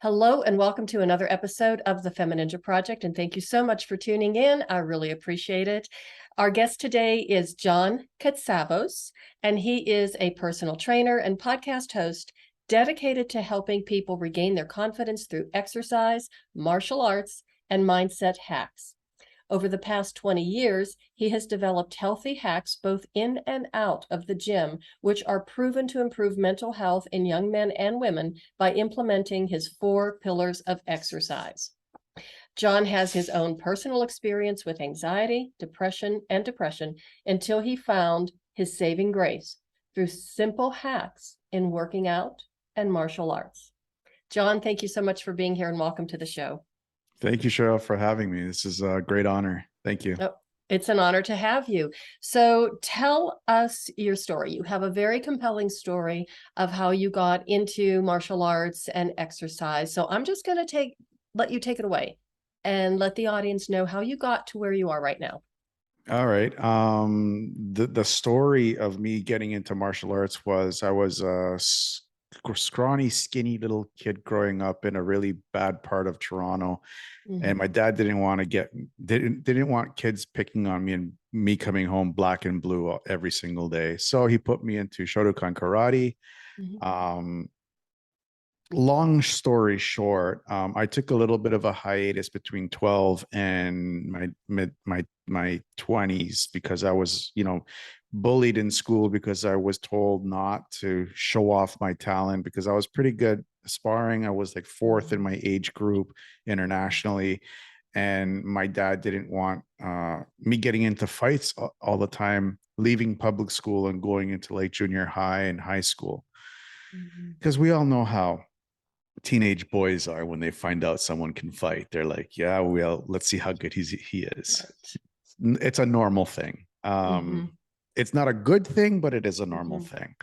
Hello and welcome to another episode of the FemiNinja Project, and thank you so much for tuning in. I really appreciate it. Our guest today is John Katsavos, and he is a personal trainer and podcast host dedicated to helping people regain their confidence through exercise, martial arts, and mindset hacks. Over the past 20 years, he has developed healthy hacks both in and out of the gym, which are proven to improve mental health in young men and women by implementing his 4 pillars of exercise. John has his own personal experience with anxiety, depression until he found his saving grace through simple hacks in working out and martial arts. John, thank you so much for being here and welcome to the show. Thank you, Cheryl, for having me. This is a great honor. Thank you. Oh, it's an honor to have you. So tell us your story. You have a very compelling story of how you got into martial arts and exercise. So I'm just going to let you take it away and let the audience know how you got to where you are right now. All right. The story of me getting into martial arts was I was a scrawny, skinny little kid growing up in a really bad part of Toronto. And my dad didn't want kids picking on me and me coming home black and blue every single day. So he put me into Shotokan karate. Long story short, I took a little bit of a hiatus between 12 and my 20s because I was, bullied in school because I was told not to show off my talent because I was pretty good sparring. I was like 4th in my age group internationally. And my dad didn't want me getting into fights all the time, leaving public school and going into like junior high and high school. Because we all know how teenage boys are when they find out someone can fight. They're like, yeah, well, let's see how good he is. Right. It's a normal thing. It's not a good thing, but it is a normal thing.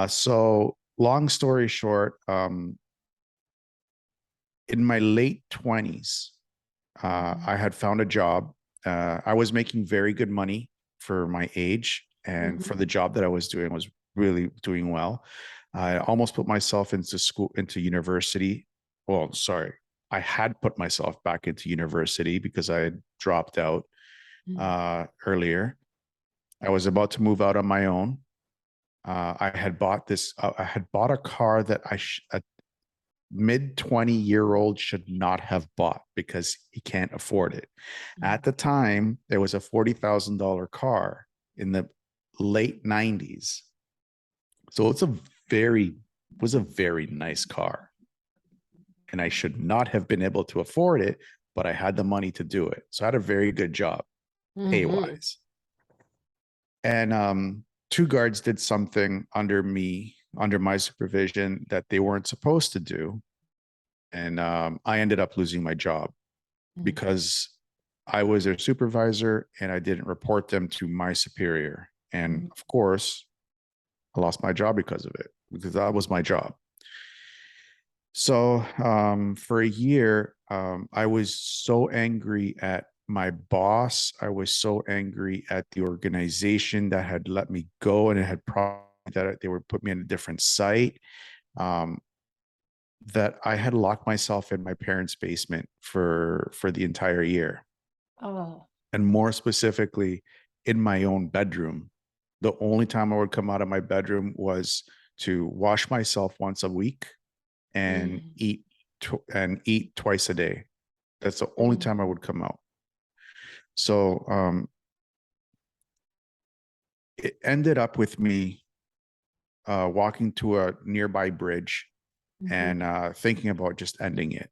So long story short, in my late 20s, I had found a job. I was making very good money for my age, and for the job that I was doing, I was really doing well. I almost put myself into university. Well, sorry, I had put myself back into university because I had dropped out earlier. I was about to move out on my own. I had bought a car that a mid-20-year-old should not have bought because he can't afford it. At the time, there was a $40,000 car in the late 90s. So it was a very nice car. And I should not have been able to afford it, but I had the money to do it. So I had a very good job, pay-wise. And 2 guards did something under my supervision that they weren't supposed to do. And I ended up losing my job because I was their supervisor and I didn't report them to my superior. And of course, I lost my job because of it, because that was my job. So for a year, I was so angry at my boss. I was so angry at the organization that had let me go and it had that they would put me in a different site, that I had locked myself in my parents' basement for the entire year. And more specifically, in my own bedroom. The only time I would come out of my bedroom was to wash myself once a week and eat twice a day. That's the only time I would come out. So it ended up with me walking to a nearby bridge and thinking about just ending it.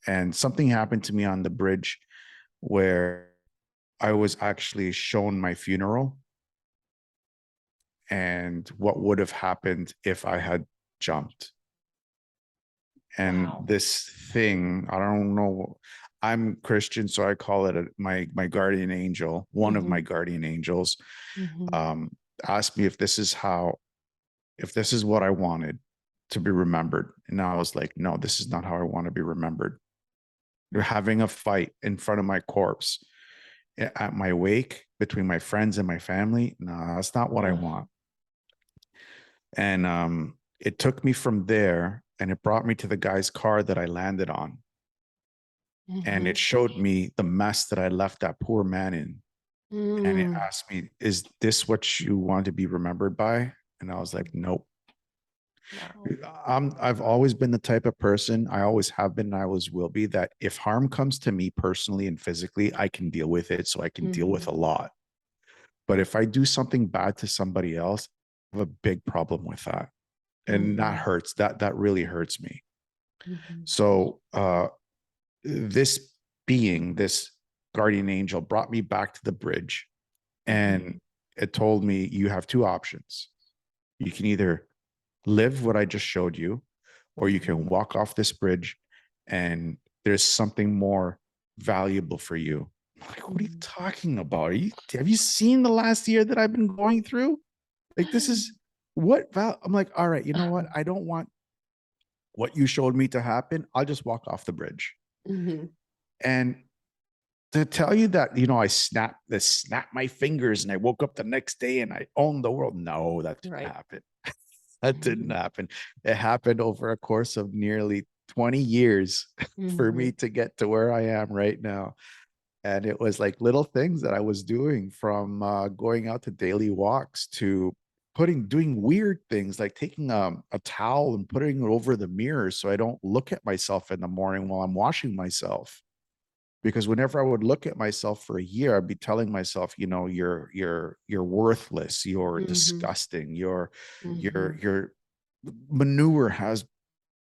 And something happened to me on the bridge where I was actually shown my funeral and what would have happened if I had jumped. And this thing, I don't know, I'm Christian, so I call it my guardian angel, one of my guardian angels, asked me if this is what I wanted to be remembered. And I was like, no, this is not how I want to be remembered. You're having a fight in front of my corpse at my wake between my friends and my family. No, that's not what I want. And it took me from there. and it brought me to the guy's car that I landed on. And it Mhm. showed me the mess that I left that poor man in. And it Mm. asked me, is this what you want to be remembered by? And I was like, nope. Wow. I've always been the type of person, I always have been, and I always will be, that if harm comes to me personally and physically, I can deal with it. So I can deal with Mhm. a lot. But if I do something bad to somebody else, I have a big problem with that. And that Mhm. hurts. That really hurts me. Mhm. So this being, this guardian angel, brought me back to the bridge, Mhm. and it told me, you have two options. You can either live what I just showed you, or you can walk off this bridge and there's something more valuable for you. I'm like, what are you Mhm. talking about? Have you seen the last year that I've been going through? Like, this is what I'm like, all right, you know what? I don't want what you showed me to happen. I'll just walk off the bridge. Mhm. And to tell you that, snapped my fingers and I woke up the next day and I owned the world. No, that didn't Right. happen. That didn't Mhm. happen. It happened over a course of nearly 20 years for me Mhm. to get to where I am right now. And it was like little things that I was doing, from going out to daily walks to doing weird things like taking a towel and putting it over the mirror so I don't look at myself in the morning while I'm washing myself. Because whenever I would look at myself for a year, I'd be telling myself, you're worthless, you're Mhm. disgusting, your Mhm. your manure has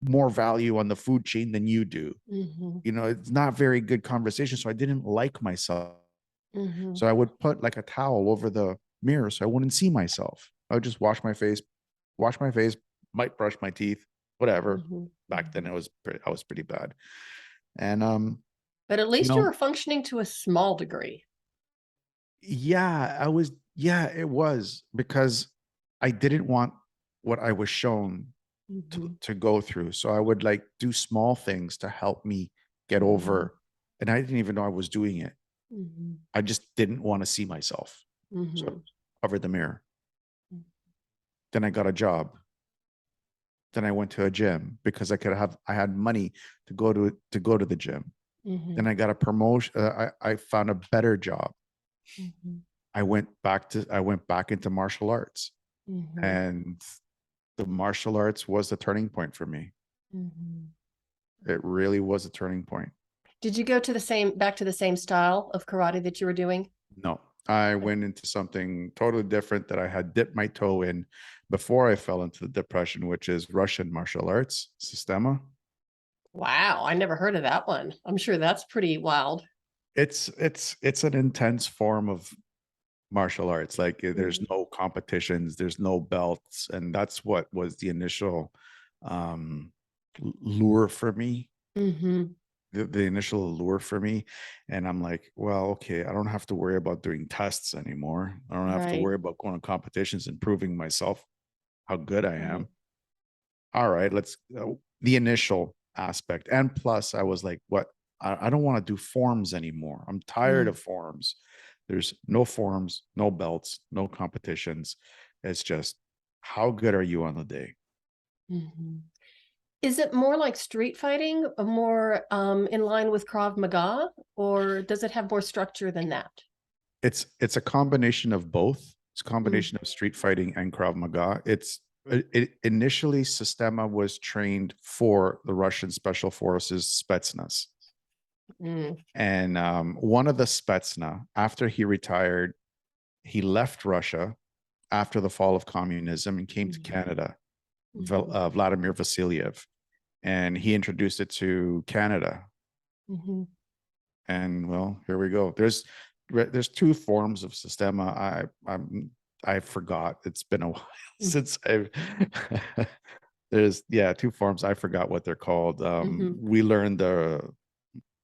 more value on the food chain than you do. Mhm. It's not very good conversation. So I didn't like myself. Mhm. So I would put like a towel over the mirror so I wouldn't see myself. I would just wash my face, might brush my teeth, whatever. Mhm. Back then Mhm. I was pretty bad. And But at you least you know, were functioning to a small degree. yeah, it was, because I didn't want what I was shown Mhm. to go through. So I would like do small things to help me get Mhm. over. And I didn't even know I was doing it. Mhm. I just didn't want to see myself. So I Mhm. covered the mirror. Then I got a job. Then I went to a gym because I had money to go to the gym. Then Mhm. I got a promotion. I found a better job. Mhm. I went back into martial arts, Mhm. and the martial arts was the turning point for me. Mhm. It really was a turning point. Did you go to back to the same style of karate that you were doing? No, I went into something totally different that I had dipped my toe in before I fell into the depression, which is Russian martial arts, Sistema. Wow, I never heard of that one. I'm sure that's pretty wild. It's an intense form of martial arts. Like, there's Mhm. no competitions, there's no belts, and that's what was the initial um lure for me. Mhm. The initial allure for me. And I'm like, well, okay, I don't have to worry about doing tests anymore. I don't have to Right. worry about going to competitions and proving myself how good I Right. am. All right, let's the initial aspect. And plus, I was like, what? I don't want to do forms anymore. I'm tired Mm. of forms. There's no forms, no belts, no competitions. It's just, how good are you on the day? Mhm. Is it more like street fighting, more in line with Krav Maga, or does it have more structure than that? It's a combination of both. It's a Mm. combination of street fighting and Krav Maga. Initially, Sistema was trained for the Russian Special Forces Spetsnaz. Mm. And one of the Spetsnaz, after he retired, he left Russia after the fall of communism and came to Mhm. Canada, Mhm. Vladimir Vasiliev, and he introduced it to Canada. Mhm. And well, here we go. There's two forms of Sistema. I forgot. It's been a while Mm. since I've there's, yeah, two forms. I forgot what they're called. Mhm. We learned the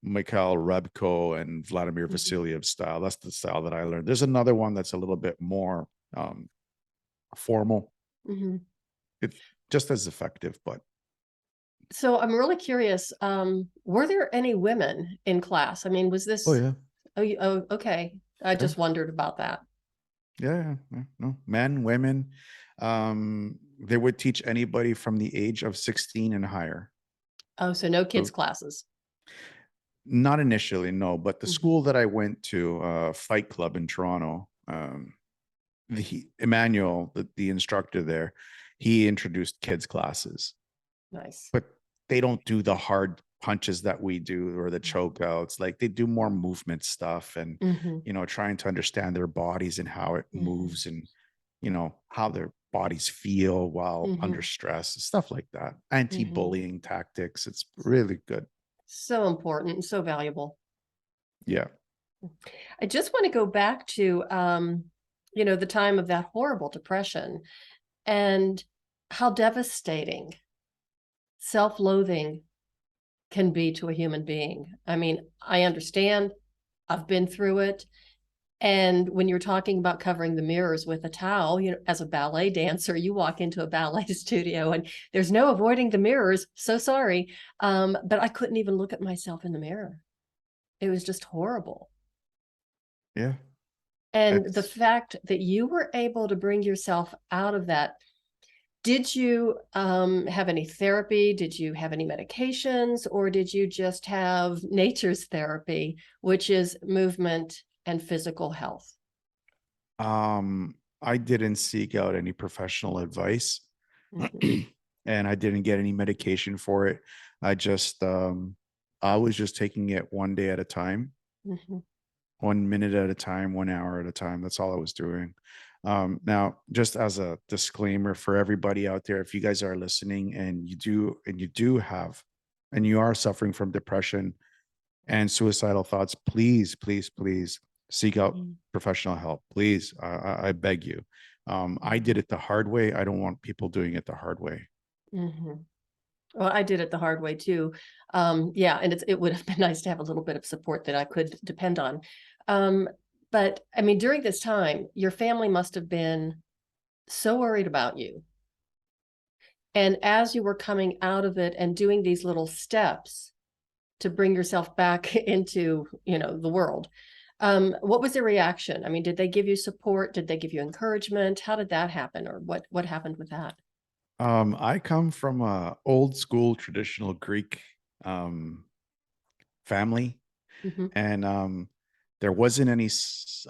Mikhail Rebko and Vladimir Mhm. Vasiliev style. That's the style that I learned. There's another one that's a little bit more formal. Mhm. It's just as effective, but So I'm really curious, were there any women in class? I mean, was oh this, yeah, oh, okay. I yeah. just wondered about that. No, men, women. They would teach anybody from the age of 16 and higher. Oh, so no kids So classes. not initially, no, but the Mhm. school that I went to, Fight Club in Toronto, Emmanuel, the instructor there, he introduced kids classes, Nice. but they don't do the hard punches that we do or the choke outs. Like they do more movement stuff and, Mm-hmm. trying to understand their bodies and how it Mm-hmm. moves and, how their bodies feel while Mm-hmm. under stress, stuff like that. Mm-hmm. Anti-bullying tactics. It's really good. So important and so valuable. Yeah. I just want to go back to, the time of that horrible depression and how devastating self-loathing can be to a human being. I mean, I understand, I've been through it. And when you're talking about covering the mirrors with a towel, as a ballet dancer, you walk into a ballet studio and there's no avoiding the mirrors. So sorry. But I couldn't even look at myself in the mirror. It was just horrible. Yeah. And the It's fact that you were able to bring yourself out of that, did you have any therapy? Did you have any medications? Or did you just have nature's therapy, which is movement and physical health? I didn't seek out any professional advice Mhm. and I didn't get any medication for it. I just I was just taking it one day at a time, Mhm. 1 minute at a time, 1 hour at a time. That's all I was doing. Now, just as a disclaimer for everybody out there, if you guys are listening and you do have and you are suffering from depression and suicidal thoughts, please, please, please seek out Mhm. professional help. Please, I beg you. I did Mhm. it the hard way. I don't want people doing it the hard way. Mhm. Well, I did it the hard way too. Yeah, and it would have been nice to have a little bit of support that I could depend on. Um, but I mean, during this time, your family must have been so worried about you. And as you were coming out of it and doing these little steps to bring yourself back into, the world, what was their reaction? I mean, did they give you support? Did they give you encouragement? How did that happen, or what happened with that? I come from a old school traditional Greek um, family, Hmm. and there wasn't any.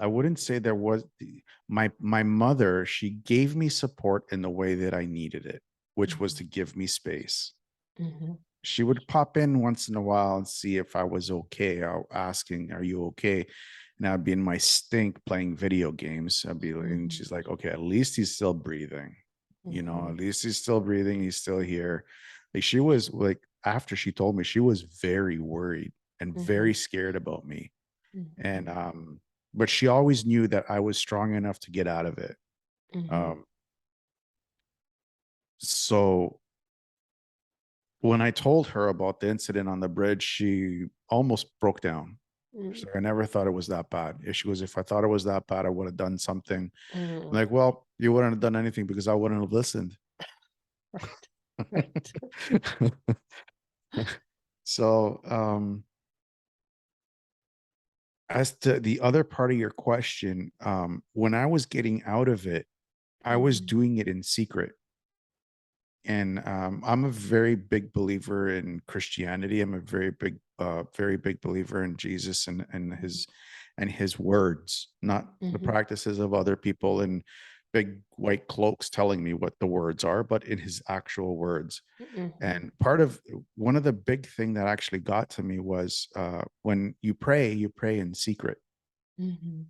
I wouldn't say there was. My mother, she gave me support in the way that I needed it, which was Hmm. to give me space. Hmm. She would pop in once in a while and see if I was okay, asking, "Are you okay?" And I'd be in my stink playing video games. And Hmm. she's like, "Okay, at least he's still breathing. Hmm. At least he's still breathing. He's still here." Like she was like, after she told me, she was very worried and Hmm. very scared about me. Hmm. And but she always knew that I was strong enough to get out of it. Hmm. Um, so when I told her about the incident on the bridge, she almost broke down. She's Mm, like, I never thought it was that bad. If she goes, if I thought it was that bad, I would have done something. I'm mm. like, well, you wouldn't have done anything because I wouldn't have listened. Right, right. So, as to the other part of your question, when I was getting out of it, I was Mhm, doing it in secret. And I'm a very big believer in Christianity. I'm a very big believer in Jesus and his words, not the mhm, practices of other people in big white cloaks telling me what the words are, but in his actual words. mhm, And one of the big thing that actually got to me was when you pray in secret. mhm,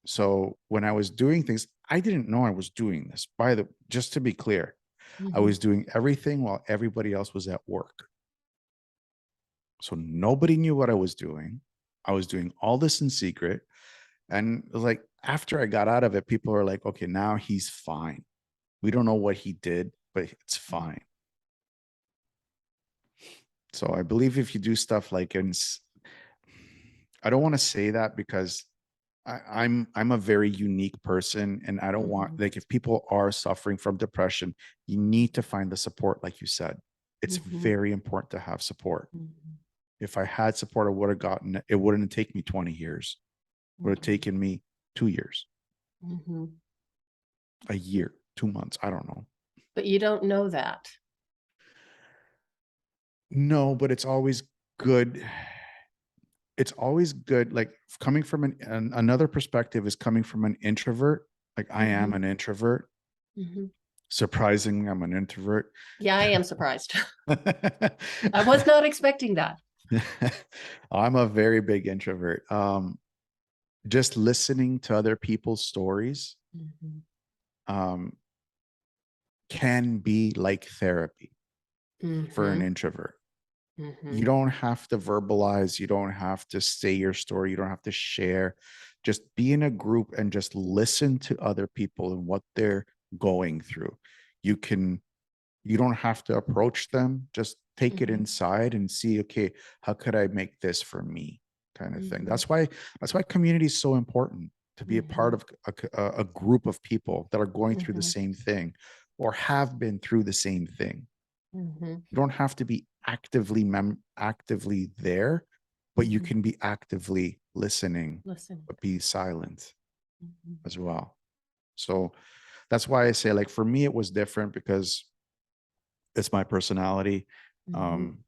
So when I was doing things, I didn't know I was doing this. Just to be clear, I mhm, was doing everything while everybody else was at work. So nobody knew what I was doing. I was doing all this in secret. And like after I got out of it, people are like, okay, now he's fine. We don't know what he did, but it's mhm, fine. So I believe if you do stuff like, I don't want to say that because I'm a very unique person and I don't want, mhm, like, if people are suffering from depression, you need to find the support, like you said. It's mhm, very important to have support. mhm, If I had support, I would have gotten it. It wouldn't take me 20 years. It would have mhm, taken me 2 years. Hmm. A year, 2 months, I don't know. But you don't know that. No, but it's always good. It's always good. Like coming from another perspective is coming from an introvert. Like I am Hmm. an introvert. Hmm. Surprisingly, I'm an introvert. Yeah, I am surprised. I was not expecting that. I'm a very big introvert. Just listening to other people's stories Hmm. um, can be like therapy for an Hmm. introvert. You Hmm. don't have to verbalize, you don't have to say your story, you don't have to share. Just be in a group and just listen to other people and what they're going through. You can, you don't have to approach them, just take it Hmm. inside and see, okay, how could I make this for me? Kind of thing. Hmm. That's why community is so important, to be a part Hmm. of a group of people that are going through the Hmm. same thing or have been through the same thing. Hmm. You don't have to be actively there, but you Hmm. can be actively listening, Listen. but be silent Hmm. as well. So that's why I say, like, for me, it was different because it's my personality. Hmm. Um,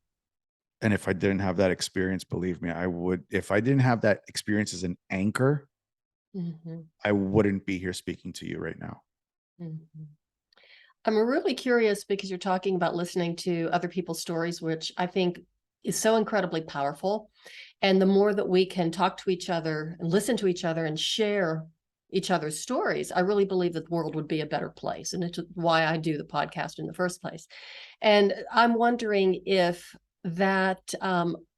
and if I didn't have that experience, believe me, I would, if I didn't have that experience as an anchor, Hmm. I wouldn't be here speaking to you right now. Hmm. I'm really curious because you're talking about listening to other people's stories, which I think is so incredibly powerful. And the more that we can talk to each other and listen to each other and share each other's stories, I really believe that the world would be a better place. And it's why I do the podcast in the first place. And I'm wondering if that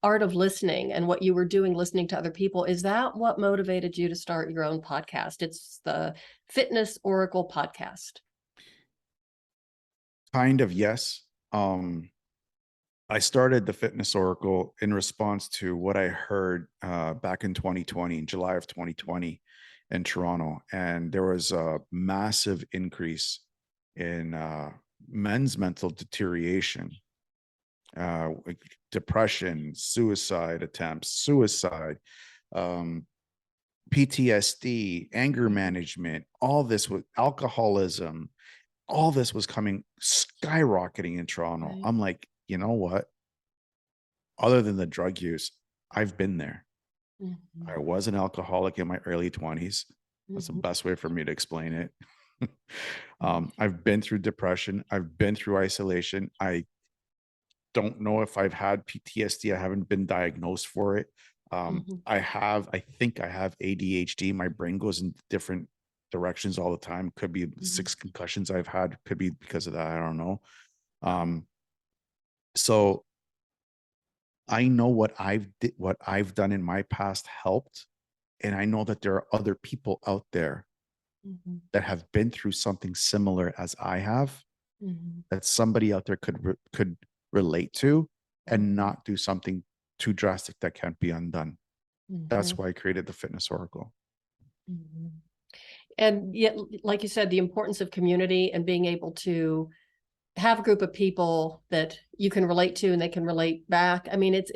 art of listening and what you were doing, listening to other people, is that what motivated you to start your own podcast? It's the Fitness Oracle podcast. Kind of, yes. I started the Fitness Oracle in response to what I heard back in 2020, in July of 2020 in Toronto. And there was a massive increase in men's mental deterioration, like depression, suicide attempts, suicide, um, PTSD, anger Mhm. management, all this with alcoholism, all this was coming skyrocketing in Toronto. Right. I'm like, you know what? Other than the drug use, I've been there. I Mhm. was an alcoholic in my early 20s. That's the Mhm. best way for me to explain it. Mhm. I've been through depression. I've been through isolation. I don't know if I've had PTSD. I haven't been diagnosed for it. Mhm. I think I have ADHD. My brain goes in different directions all the time. Could be Mhm. 6 concussions I've had. Could be because of that. I don't know. Um, so I know what I've done in my past helped, and I know that there are other people out there Mhm. that have been through something similar as I have, Mhm. that somebody out there could relate to and Mhm. not do something too drastic that can't be undone. That's Mhm. why I created the Fitness Oracle. Mhm. And yet, like you said, the importance of community and being able to have a group of people that you can relate to and they can relate back. I mean, it's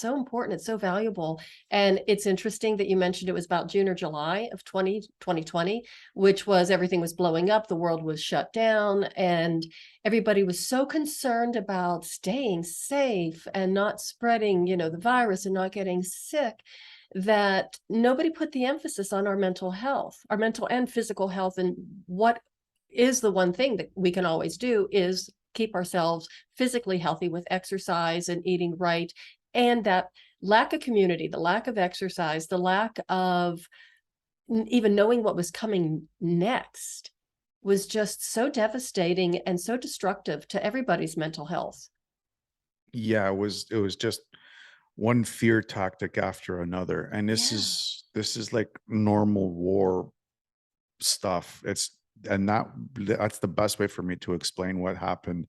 so important. It's so valuable. And it's interesting that you mentioned it was about June or July of 2020, which was everything was blowing up. The world was shut down and everybody was so concerned about staying safe and not spreading, the virus and not getting sick that nobody put the emphasis on our mental and physical health. And what is the one thing that we can always do is keep ourselves physically healthy with exercise and eating right. And that lack of community, the lack of exercise, the lack of even knowing what was coming next was just so devastating and so destructive to everybody's mental health. Yeah, it was just one fear tactic after another. And Yeah. this is like normal war stuff. And that's the best way for me to explain what happened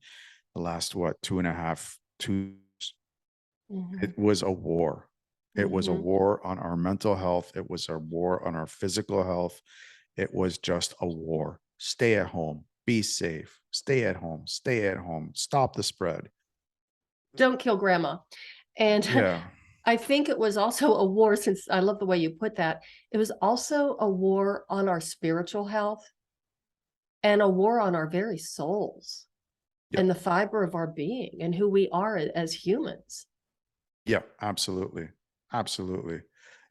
the last what 2.5 2. Hmm. It was a war. It was a Hmm. war on our mental health. It was a war on our physical health. It was just a war. Stay at home, be safe, stay at home, stop the spread. Don't kill grandma. And Yeah. I think it was also a war, since I love the way you put that. It was also a war on our spiritual health and a war on our very souls Yep. and the fiber of our being and who we are as humans. Yeah, absolutely. Absolutely.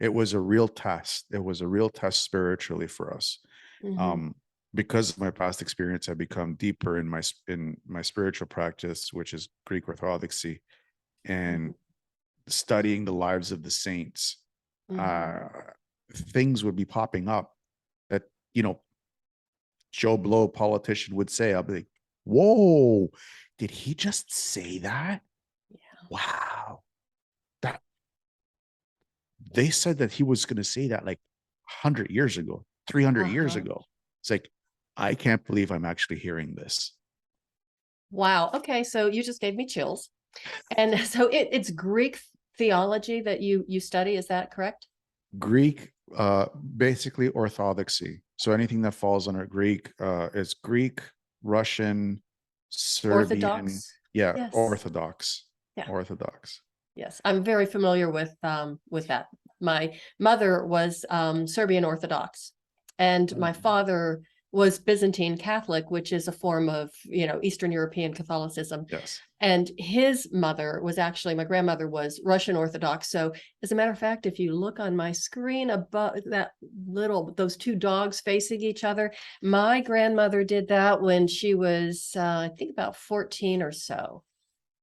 It was a real test. It was a real test spiritually for us. Hmm. Um, because of my past experience, I become deeper in my spiritual practice, which is Greek Orthodoxy, Hmm. and studying the lives of the saints. Hmm. Uh, things would be popping up that, you know, Joe Blow politician would say. I'll be like, whoa, did he just say that? Wow. That they said that he was going to say that like 100 years ago, 300 years Uh-huh. ago. It's like, I can't believe I'm actually hearing this. Wow. Okay, so you just gave me chills. And so it's Greek theology that you study, is that correct? Greek, basically Orthodoxy. So anything that falls under Greek is Greek, Russian, Serbian. Orthodox? Yeah, Yes. Orthodox. Yeah. Orthodox. Yes. I'm very familiar with that. My mother was Serbian Orthodox, and my Mm. father was Byzantine Catholic, which is a form of, Eastern European Catholicism. Yes. And his mother was actually, my grandmother was Russian Orthodox. So, as a matter of fact, if you look on my screen above those two dogs facing each other, my grandmother did that when she was, I think, about 14 or so.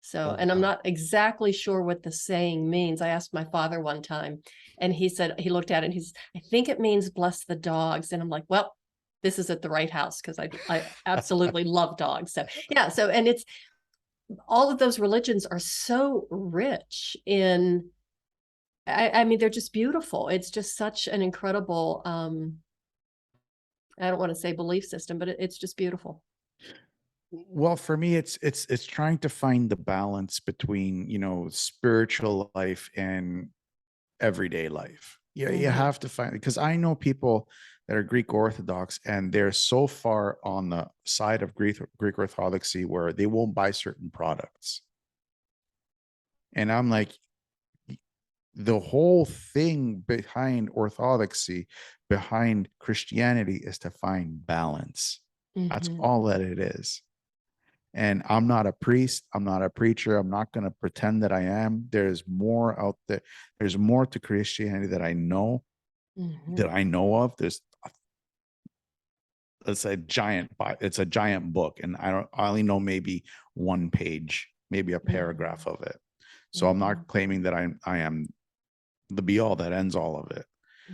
So, Oh, and I'm wow. not exactly sure what the saying means. I asked my father one time, and he said, he looked at it and I think it means bless the dogs. And I'm like, well, this is at the right house, because I absolutely love dogs. So, yeah. So, and it's all of those religions are so rich in, I mean, they're just beautiful. It's just such an incredible, I don't want to say belief system, but it's just beautiful. Well, for me, it's trying to find the balance between, spiritual life and everyday life. Yeah, you Hmm. have to find, because I know people that are Greek Orthodox and they're so far on the side of Greek Orthodoxy where they won't buy certain products. And I'm like, the whole thing behind Orthodoxy, behind Christianity, is to find balance. That's Hmm. all that it is. And I'm not a priest. I'm not a preacher. I'm not going to pretend that I am. There's more out there. There's more to Christianity that Hmm. I know of. It's a giant book, and I only know maybe one page, maybe a Hmm. paragraph of it. So I'm Hmm. not claiming that I am the be all that ends all of it.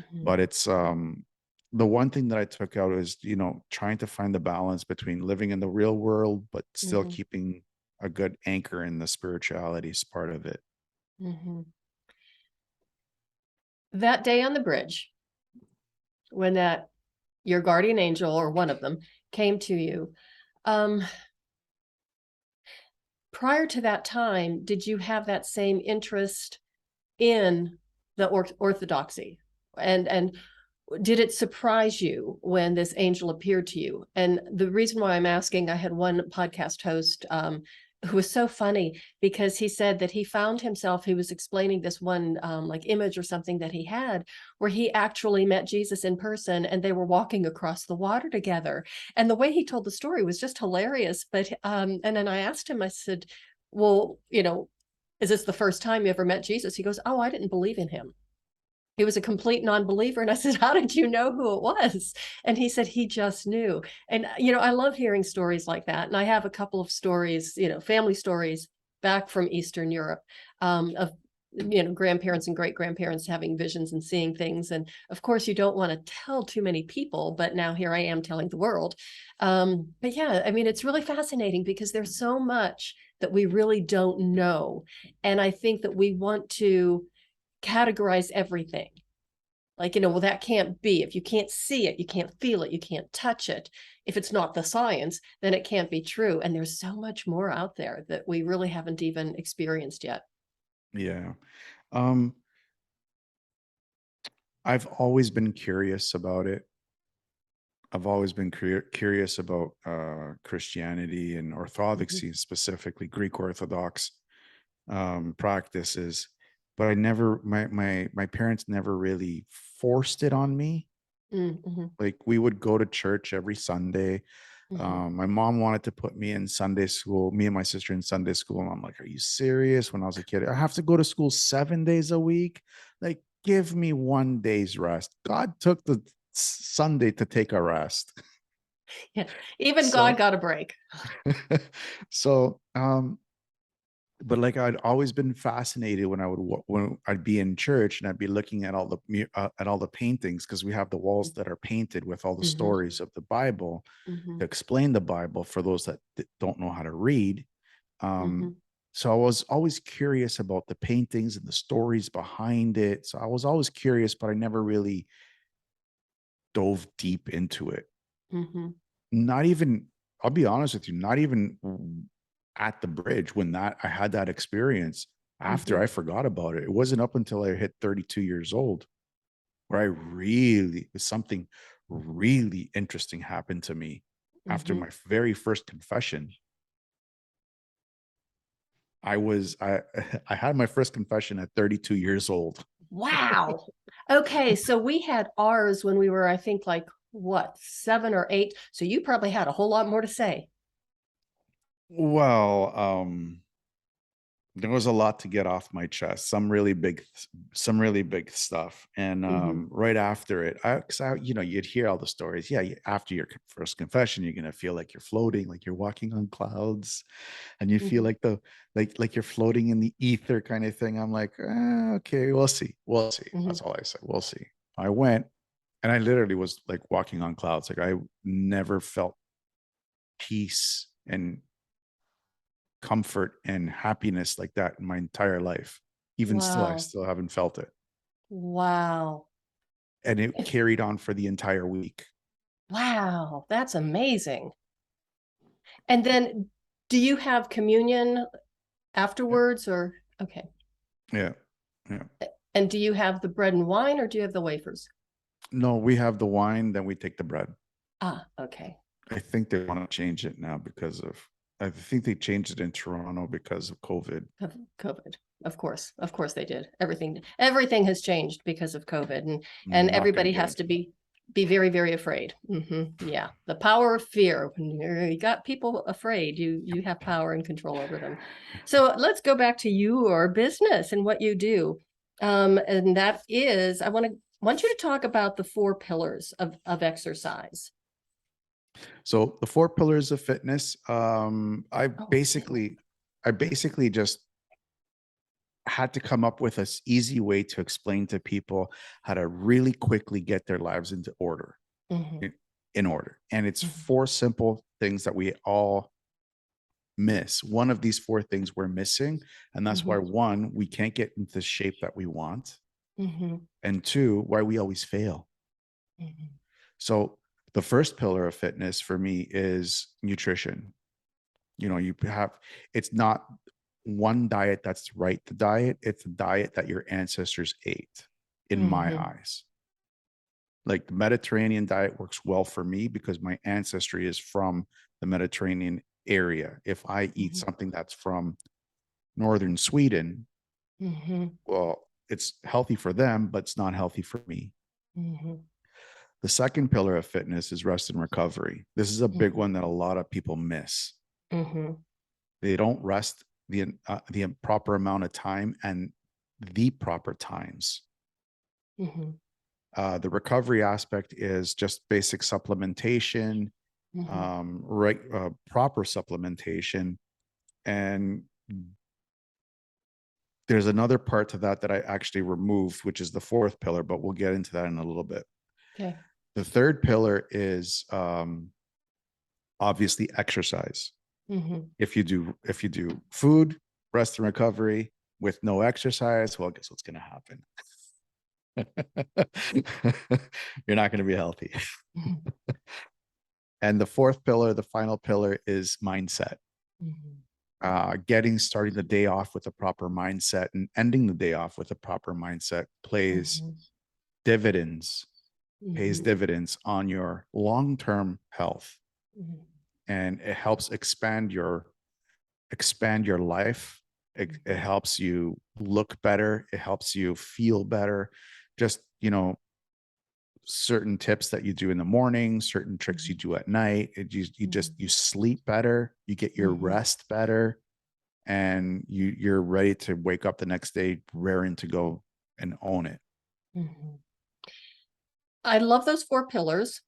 Hmm. But it's the one thing that I took out is, trying to find the balance between living in the real world but still Hmm. keeping a good anchor in the spiritualities part of it. Hmm. That day on the bridge, when that your guardian angel or one of them came to you, um, prior to that time, did you have that same interest in the orthodoxy? And did it surprise you when this angel appeared to you? And the reason why I'm asking, I had one podcast host who was so funny, because he said that he found himself, he was explaining this one like image or something that he had, where he actually met Jesus in person and they were walking across the water together. And the way he told the story was just hilarious. But and then I asked him, I said, well, is this the first time you ever met Jesus? He goes, oh, I didn't believe in him. He was a complete non-believer. And I said, how did you know who it was? And he said he just knew. And I love hearing stories like that. And I have a couple of stories, family stories back from Eastern Europe, of grandparents and great grandparents having visions and seeing things. And of course, you don't want to tell too many people, but now here I am telling the world. But yeah, I mean, it's really fascinating because there's so much that we really don't know. And I think that we want to categorize everything. Like, well, that can't be. If you can't see it, you can't feel it, you can't touch it. If it's not the science, then it can't be true. And there's so much more out there that we really haven't even experienced yet. Yeah. Um, I've always been curious about it. I've always been curious about Christianity and Mhm. Orthodoxy, specifically Greek Orthodox practices. but I never, my parents never really forced it on me. Mm-hmm. Like we would go to church every Sunday. Mm-hmm. My mom wanted to put me in Sunday school, me and my sister in Sunday school. And I'm like, are you serious? When I was a kid, I have to go to school 7 days a week. Like, give me one day's rest. God took the Sunday to take a rest. Yeah. Even God So, got a break. so, but like I'd always been fascinated when when I'd be in church and I'd be looking at all the paintings, because we have the walls that are painted with all the Mm-hmm. stories of the Bible Mm-hmm. to explain the Bible for those that don't know how to read. Mm-hmm. So I was always curious about the paintings and the stories behind it. So I was always curious, but I never really dove deep into it. Mm-hmm. Not even, I'll be honest with you, not even at the bridge when that I had that experience. After Mm-hmm. I forgot about it. It wasn't up until I hit 32 years old where I really, something really interesting happened to me after Mm-hmm. my very first confession. I I had my first confession at 32 years old. Wow. Okay, so we had ours when we were, I think, like what, 7 or 8. So you probably had a whole lot more to say. Well, there was a lot to get off my chest, some really big stuff. And Mm-hmm. right after it, you know, you'd hear all the stories. Yeah, after your first confession, you're gonna feel like you're floating, like you're walking on clouds, and you feel Mm-hmm. like like you're floating in the ether kind of thing. I'm like, okay, we'll see, we'll see. Mm-hmm. That's all I said. We'll see. I went, and I literally was like walking on clouds. Like I never felt peace and comfort and happiness like that in my entire life. Even still, I Wow. still haven't felt it. Wow. And it If, carried on for the entire week. wow, that's amazing. And then do you have communion Yeah. afterwards or okay. Yeah. Yeah. And do you have the bread and wine or do you have the wafers? No, we have the wine, then we take the bread. Ah, okay. I think they want to change it now because of, I think they changed it in Toronto because of COVID. Of COVID. Of course they did. Everything has changed because of COVID, and Not going to everybody get has to into that. be very, very afraid. Yeah, the power of fear. When you got people afraid, you have power and control over them. So let's go back to your business and what you do, and that is I want you to talk about the 4 pillars of exercise. So the 4 pillars of fitness, Oh, fitness. I basically just had to come up with an easy way to explain to people how to really quickly get their lives into order, Mm-hmm, in order. And it's mm-hmm, 4 simple things that we all miss. One of these 4 things we're missing. And that's why, mm-hmm, one, we can't get into the shape that we want. mm-hmm, And two, why we always fail. mm-hmm, So the first pillar of fitness for me is nutrition. You know, you have, it's not one diet that's right the diet, it's a diet that your ancestors ate, in my mm-hmm, eyes. Like the Mediterranean diet works well for me because my ancestry is from the Mediterranean area. If I eat mm-hmm, something that's from northern Sweden, mm-hmm, well, it's healthy for them, but it's not healthy for me. mm-hmm. The second pillar of fitness is rest and recovery. This is a big Mhm, one that a lot of people miss. mhm, They don't rest the proper amount of time and the proper times. mhm, The recovery aspect is just basic supplementation, mhm. right, proper supplementation, and there's another part to that that I actually removed, which is the fourth pillar, but we'll get into that in a little bit. Okay. The third pillar is obviously exercise. Mhm. If you do food, rest and recovery with no exercise, well, guess what's going to happen? You're not going to be healthy. Mhm. And the fourth pillar, the final pillar, is mindset. Mhm. Starting the day off with a proper mindset and ending the day off with a proper mindset Mhm. dividends, pays Mhm. dividends on your long-term health, Mhm. and it helps expand your life It helps you look better. It helps you feel better. Just, certain tips that you do in the morning, certain tricks you do at night. You sleep better, you get your rest better, and you're ready to wake up the next day raring to go and own it. I love those 4 pillars.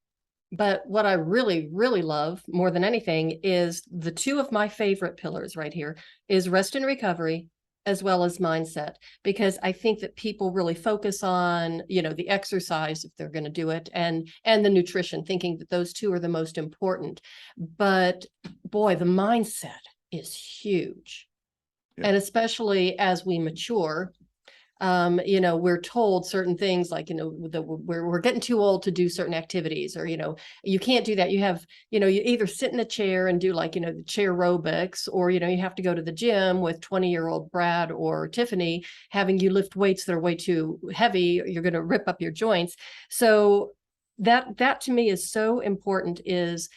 But what I really, really love more than anything is the 2 of my favorite pillars right here is rest and recovery, as well as mindset, because I think that people really focus on, the exercise if they're going to do it, and the nutrition, thinking that those 2 are the most important. But boy, the mindset is huge. Yeah. And especially as we mature, we're told certain things like, that we're getting too old to do certain activities, or, you can't do that. You have, you either sit in a chair and do like, the chair aerobics, or, you have to go to the gym with 20-year-old Brad or Tiffany having you lift weights that are way too heavy. You're going to rip up your joints. So that to me is so important, is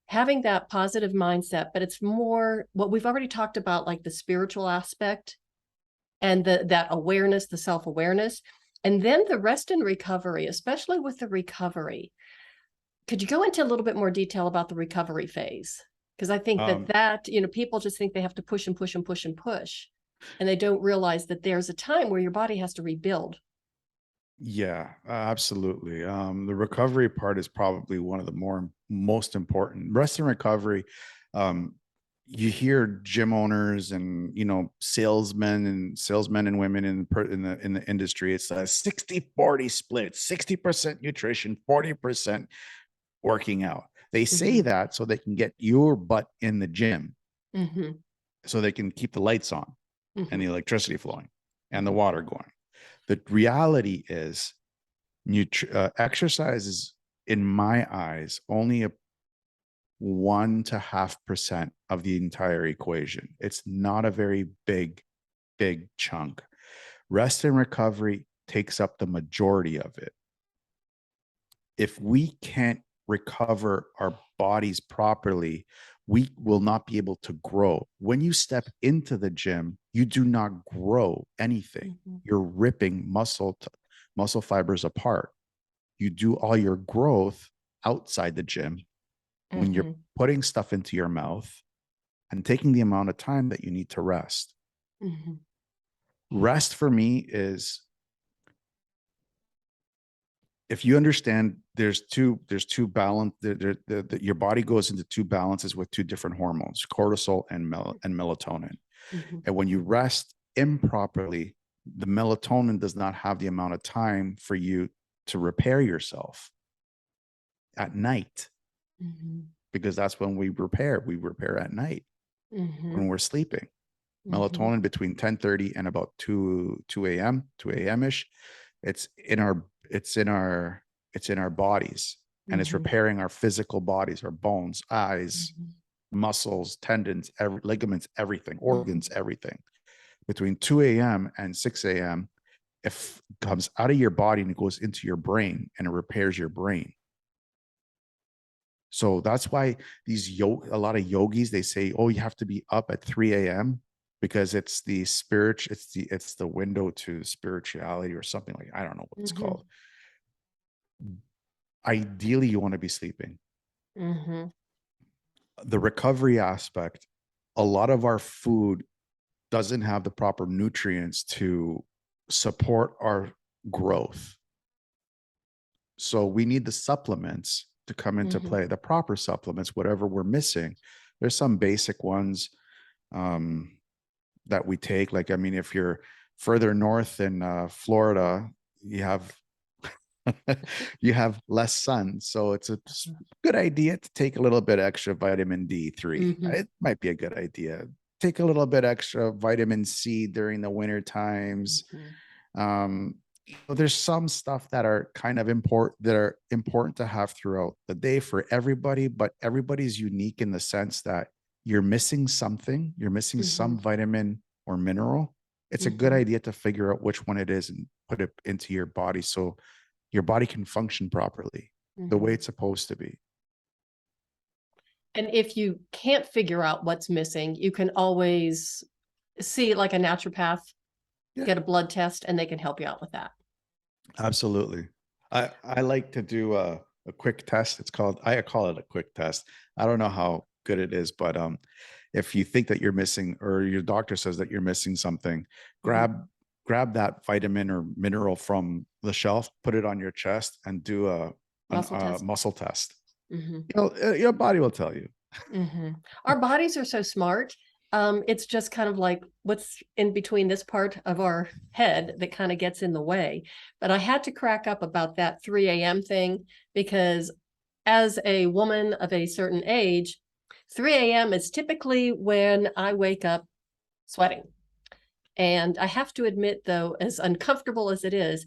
having that positive mindset. But it's more what we've already talked about, like the spiritual aspect and that awareness, the self-awareness, and then the rest and recovery, especially with the recovery. Could you go into a little bit more detail about the recovery phase? Because I think that people just think they have to push and push and push and push, and they don't realize that there's a time where your body has to rebuild. Yeah, absolutely. The recovery part is probably one of the most important. Rest and recovery. You hear gym owners and salesmen and women in the industry. It's a 60-40 split, 60% nutrition, 40% working out. They say that so they can get your butt in the gym, so they can keep the lights on and the electricity flowing and the water going. The reality is, exercise is, in my eyes, only a 1.5% of the entire equation. It's not a very big chunk. Rest and recovery takes up the majority of it. If we can't recover our bodies properly, we will not be able to grow. When you step into the gym, you do not grow anything. You're ripping muscle fibers apart. You do all your growth outside the gym when you're putting stuff into your mouth and taking the amount of time that you need to rest. Rest for me is, if you understand, there's two balance. Your body goes into 2 balances with 2 different hormones, cortisol and melatonin. And when you rest improperly, the melatonin does not have the amount of time for you to repair yourself at night, because that's when we repair. We repair at night when we're sleeping. Melatonin between 10:30 and about 2 a.m. ish. It's in our bodies, and it's repairing our physical bodies, our bones, eyes, muscles, tendons, ligaments, everything, organs, everything. Between 2 a.m. and 6 a.m., it comes out of your body and it goes into your brain and it repairs your brain. So that's why a lot of yogis, they say, oh, you have to be up at 3 a.m. because it's the window to spirituality or something like, I don't know what it's called. Ideally, you want to be sleeping. The recovery aspect, a lot of our food doesn't have the proper nutrients to support our growth. So we need the supplements to come into play, the proper supplements, whatever we're missing. There's some basic ones that we take. Like, I mean, if you're further north in Florida, you have less sun. So it's a good idea to take a little bit extra vitamin D3. It might be a good idea. Take a little bit extra vitamin C during the winter times. There's some stuff that are kind of important to have throughout the day for everybody, but everybody's unique in the sense that you're missing something. You're missing some vitamin or mineral. It's a good idea to figure out which one it is and put it into your body so your body can function properly the way it's supposed to be. And if you can't figure out what's missing, you can always see like a naturopath, Yeah, get a blood test, and they can help you out with that. absolutely. I like to do a quick test. I call it a quick test. I don't know how good it is, but if you think that you're missing, or your doctor says that you're missing something, Mhm. grab that vitamin or mineral from the shelf, put it on your chest, and do Muscle test. muscle test. Mhm. Your body will tell you. Our bodies are so smart. It's just kind of like what's in between this part of our head that kind of gets in the way. But I had to crack up about that 3 a.m. thing because as a woman of a certain age, 3 a.m. is typically when I wake up sweating. And I have to admit, though, as uncomfortable as it is,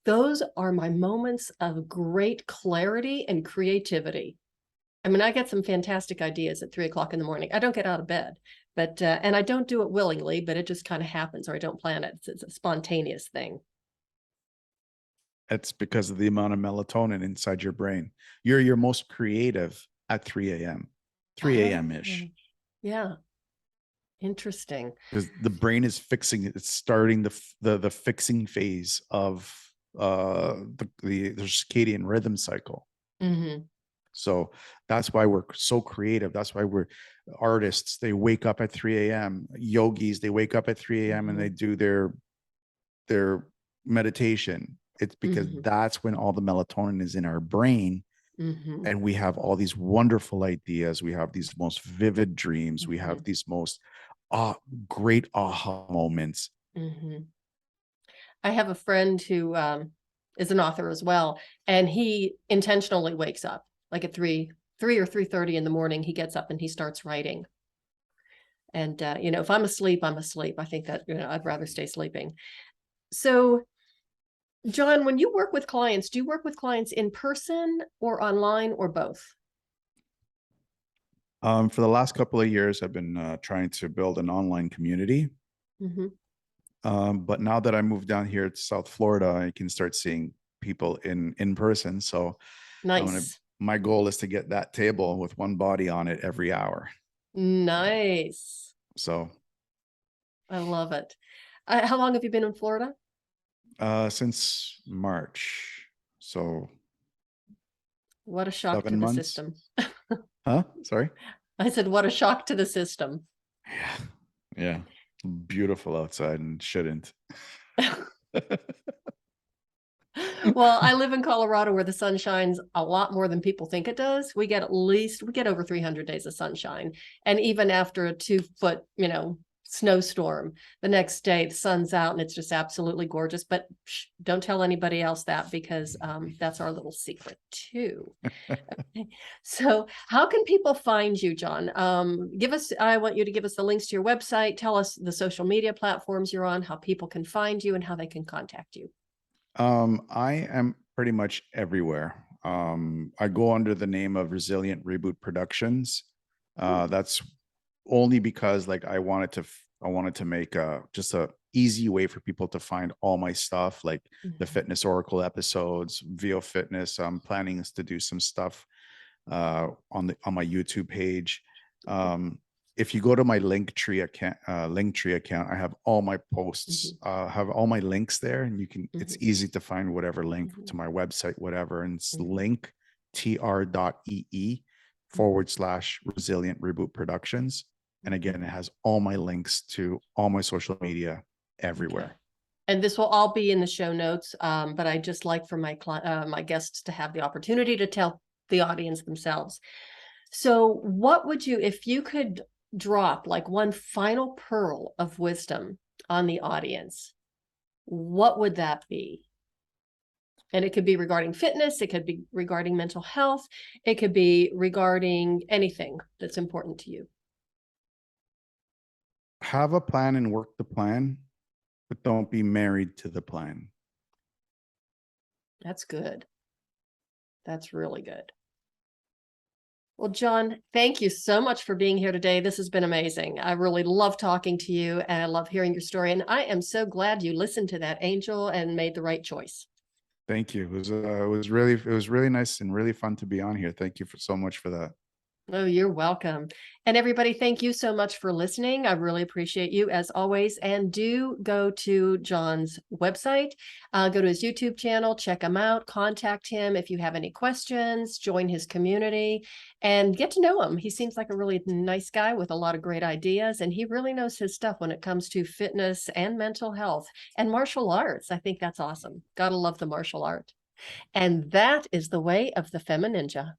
those are my moments of great clarity and creativity. I mean, I get some fantastic ideas at 3 o'clock in the morning. I don't get out of bed, but and I don't do it willingly, but it just kind of happens, or I don't plan it. It's a spontaneous thing. It's because of the amount of melatonin inside your brain. You're your most creative at 3 a.m. 3 a.m. Oh, ish. yeah, interesting. Because the brain is fixing it. It's starting the fixing phase of the circadian rhythm cycle. Hmm. So that's why we're so creative. That's why we're artists. They wake up at 3 a.m. Yogis, they wake up at 3 a.m. and they Hmm. do their meditation. It's because Hmm. that's when all the melatonin is in our brain, Hmm. and we have all these wonderful ideas. We have these most vivid dreams. We have Hmm. these most uh, great aha moments. Hmm. I have a friend who is an author as well, and he intentionally wakes up like at 3 or 3:30 in the morning. He gets up and he starts writing. And if I'm asleep, I'm asleep. I think that I'd rather stay sleeping. So, John, when you work with clients, do you work with clients in person or online or both? For the last couple of years, I've been trying to build an online community. Hmm. But now that I moved down here to South Florida, I can start seeing people in person. So I'm gonna. Nice. My goal is to get that table with one body on it every hour. Nice. So I love it. How long have you been in Florida? since March, so What a shock to 7 months. the system. Huh? Sorry. I said, what a shock to the system. Yeah, yeah. Beautiful outside and shouldn't. Well, I live in Colorado where the sun shines a lot more than people think it does. We get over 300 days of sunshine. And even after a 2 foot, snowstorm, the next day the sun's out and it's just absolutely gorgeous. But don't tell anybody else that because that's our little secret too. So, how can people find you, John? I want you to give us the links to your website. Tell us the social media platforms you're on, how people can find you, and how they can contact you. I am pretty much everywhere. I go under the name of Resilient Reboot Productions. That's only because like I wanted to make just a easy way for people to find all my stuff, like the Mhm. Fitness Oracle episodes, VO Fitness. I'm planning to do some stuff on my YouTube page. Um, if you go to my Linktree account, I have all my posts, Mhm. have all my links there, and it's Mhm. easy to find whatever link Mhm. to my website, whatever. And it's Mhm. linktr.ee Mhm. / resilient reboot productions. And Mhm. again, it has all my links to all my social media Okay. everywhere. And this will all be in the show notes. But I just like for my guests to have the opportunity to tell the audience themselves. So, what would you, if you could drop like one final pearl of wisdom on the audience, what would that be? And it could be regarding fitness, it could be regarding mental health, it could be regarding anything that's important to you. Have a plan and work the plan, but don't be married to the plan. That's good. That's really good. Well, John, thank you so much for being here today. This has been amazing. I really love talking to you and I love hearing your story. And I am so glad you listened to that angel and made the right choice. Thank you. It was really nice and really fun to be on here. Thank you for so much for that. Oh, you're welcome. And everybody, thank you so much for listening. I really appreciate you as always. And do go to John's website, go to his YouTube channel, check him out, contact him if you have any questions, join his community, and get to know him. He seems like a really nice guy with a lot of great ideas, and he really knows his stuff when it comes to fitness and mental health and martial arts. I think that's awesome. Gotta love the martial art. And that is the way of the FemiNinja.